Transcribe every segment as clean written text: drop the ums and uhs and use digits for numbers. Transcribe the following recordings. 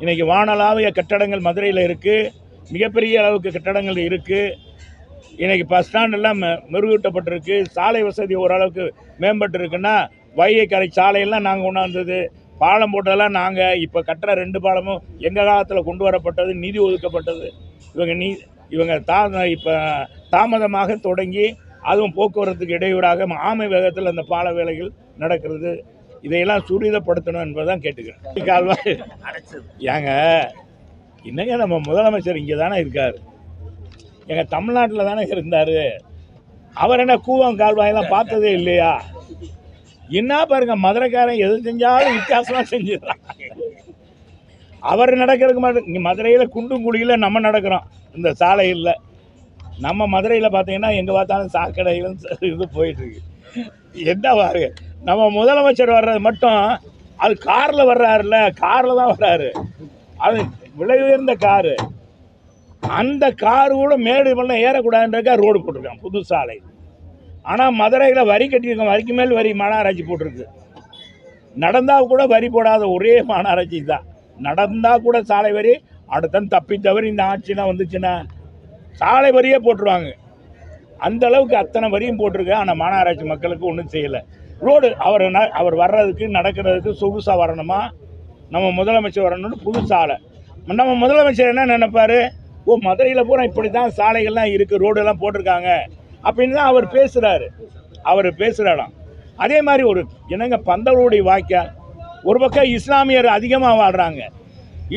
இன்றைக்கி வானளாவிய கட்டடங்கள் மதுரையில் இருக்குது, மிகப்பெரிய அளவுக்கு கட்டடங்கள் இருக்குது. இன்றைக்கி பஸ் ஸ்டாண்டெல்லாம் மெருகூட்டப்பட்டிருக்கு, சாலை வசதி ஓரளவுக்கு மேம்பட்டு இருக்குன்னா வைகை கரை சாலையெல்லாம் நாங்கள் கொண்டாந்தது, பாலம் போட்டதெல்லாம் நாங்கள். இப்போ கட்டுற 2 பாலமும் எங்கள் காலத்தில் கொண்டு வரப்பட்டது, நிதி ஒதுக்கப்பட்டது. இவங்க இப்போ தாமதமாக தொடங்கி அதுவும் போக்குவரத்துக்கு இடையூறாக ஆமை வேகத்தில் அந்த பால வேலைகள் நடக்கிறது. இதையெல்லாம் துரிதப்படுத்தணும் என்பதான் கேட்டுக்கிறேன். கால்வாய் ஏங்க என்னங்க, நம்ம முதலமைச்சர் இங்கே தானே இருக்கார், எங்கள் தமிழ்நாட்டில் தானே இருந்தார். அவர் என்ன கூவம் கால்வாயெல்லாம் பார்த்ததே இல்லையா? என்ன பாருங்க, மதுரைக்காரன் எது செஞ்சாலும் வித்தியாசமாக செஞ்சிடறான். அவர் நடக்கிறதுக்கு மாட்டேன். இங்கே மதுரையில் குண்டும் குழியில் நம்ம நடக்கிறோம். இந்த சாலையில் நம்ம மதுரையில் பார்த்தீங்கன்னா எங்கே பார்த்தாலும் சாக்கடைகளும் இது போயிட்டுருக்கு. என்ன பாருங்க, நம்ம முதலமைச்சர் வர்றது மட்டும் அது காரில் வர்றாருல்ல, காரில் தான் வர்றாரு. அது விலை உயர்ந்த காரு. அந்த காரு கூட மேடு பண்ண ஏறக்கூடாதுன்றக்கா ரோடு போட்டிருக்கான், புது சாலை. ஆனால் மதுரையில் வரி கட்டியிருக்கோம், வரிக்கு மேல் வரி மாநகராட்சி போட்டிருக்கு. நடந்தால் கூட வரி போடாத ஒரே மாநகராட்சி தான். நடந்தால் கூட சாலை வரி, அடுத்த தப்பி தவறி இந்த ஆட்சிலாம் வந்துச்சுன்னா சாலை வரியே போட்டுருவாங்க. அந்த அளவுக்கு அத்தனை வரியும் போட்டிருக்கு. ஆனால் மாநகராட்சி மக்களுக்கு ஒன்றும் செய்யலை. ரோடு அவர் வர்றதுக்கு நடக்கிறதுக்கு சொகுசாக வரணுமா, நம்ம முதலமைச்சர் வரணும்னு புது சாலை. நம்ம முதலமைச்சர் என்ன நினைப்பார், ஓ மதுரையில் பூரா இப்படி தான் சாலைகள்லாம் இருக்குது, ரோடெல்லாம் போட்டிருக்காங்க அப்படின்னு தான் அவர் பேசுகிறாரு. அவர் பேசுகிறாராம். அதே மாதிரி ஒரு என்னங்க பந்தலூடி வாய்க்கால், ஒரு பக்கம் இஸ்லாமியர் அதிகமாக வாழ்கிறாங்க,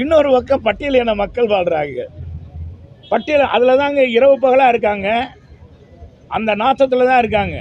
இன்னொரு பக்கம் பட்டியலின மக்கள் வாழ்கிறாங்க. பட்டியல் அதில் தாங்க இரவு பகலாக இருக்காங்க, அந்த நாசத்தில் தான் இருக்காங்க.